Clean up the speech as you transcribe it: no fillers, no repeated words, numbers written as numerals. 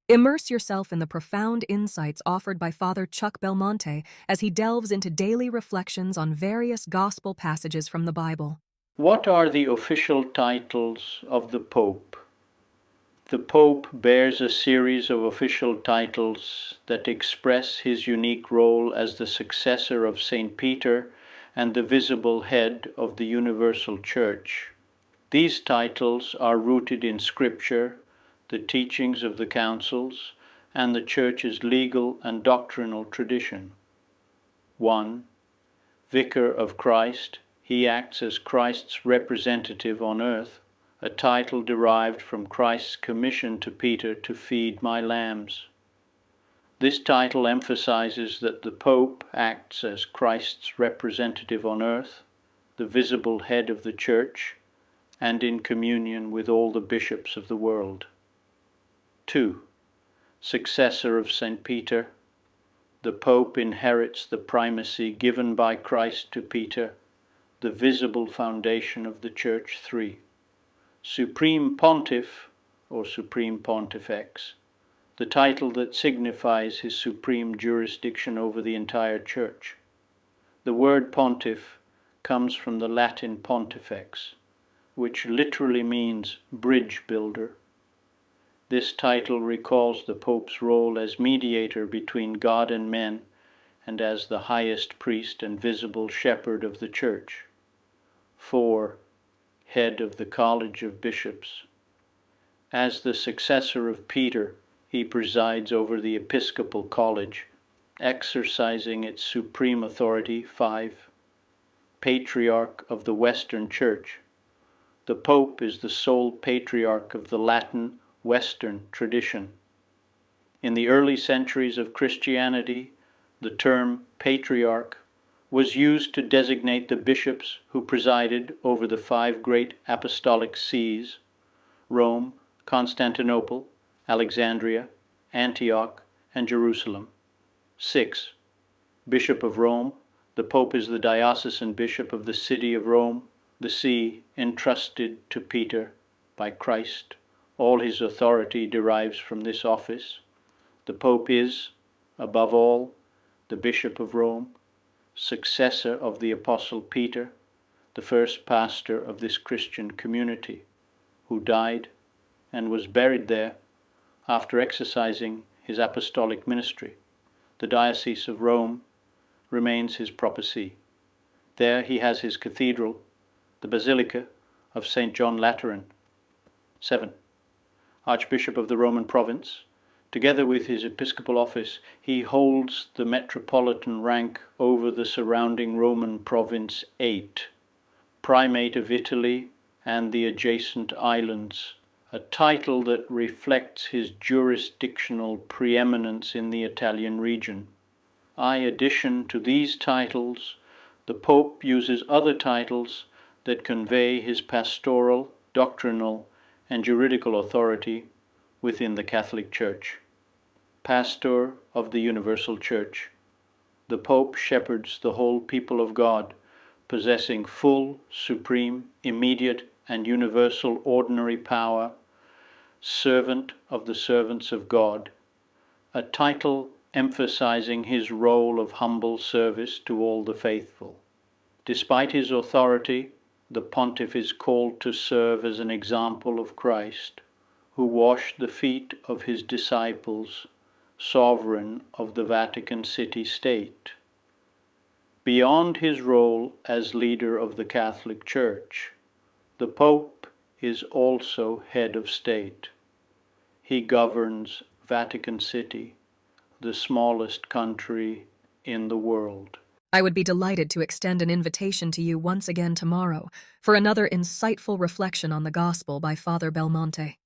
Immerse yourself in the profound insights offered by Father Chuck Belmonte as he delves into daily reflections on various gospel passages from the Bible. What are the official titles of the Pope? The Pope bears a series of official titles that express his unique role as the successor of St. Peter and the visible head of the universal Church. These titles are rooted in Scripture, the teachings of the councils, and the Church's legal and doctrinal tradition. 1. Vicar of Christ. He acts as Christ's representative on earth, a title derived from Christ's commission to Peter to feed my lambs. This title emphasizes that the Pope acts as Christ's representative on earth, the visible head of the Church, and in communion with all the bishops of the world. 2. Successor of St. Peter. The Pope inherits the primacy given by Christ to Peter, the visible foundation of the Church. 3. Supreme Pontiff, or Supreme Pontifex, the title that signifies his supreme jurisdiction over the entire Church. The word Pontiff comes from the Latin Pontifex, which literally means bridge builder. This title recalls the Pope's role as mediator between God and men and as the highest priest and visible shepherd of the Church. 4. Head of the College of Bishops. As the successor of Peter, he presides over the Episcopal College, exercising its supreme authority. 5. Patriarch of the Western Church. The Pope is the sole patriarch of the Latin Western tradition. In the early centuries of Christianity, the term patriarch was used to designate the bishops who presided over the 5 great apostolic sees: Rome, Constantinople, Alexandria, Antioch, and Jerusalem. 6. Bishop of Rome. The Pope is the diocesan bishop of the city of Rome, the see entrusted to Peter by Christ. All his authority derives from this office. The Pope is, above all, the Bishop of Rome, successor of the Apostle Peter, the first pastor of this Christian community, who died and was buried there after exercising his apostolic ministry. The Diocese of Rome remains his proper see. There he has his cathedral, the Basilica of St. John Lateran. 7. Archbishop of the Roman province. Together with his episcopal office, he holds the metropolitan rank over the surrounding Roman province. 8. Primate of Italy and the adjacent islands, a title that reflects his jurisdictional preeminence in the Italian region. In addition to these titles, the Pope uses other titles that convey his pastoral, doctrinal, and juridical authority within the Catholic Church. Pastor of the Universal Church. The Pope shepherds the whole people of God, possessing full, supreme, immediate, and universal ordinary power, servant of the servants of God, a title emphasizing his role of humble service to all the faithful. Despite his authority, the Pontiff is called to serve as an example of Christ, who washed the feet of his disciples, sovereign of the Vatican City-State. Beyond his role as leader of the Catholic Church, the Pope is also head of state. He governs Vatican City, the smallest country in the world. I would be delighted to extend an invitation to you once again tomorrow for another insightful reflection on the Gospel by Father Belmonte.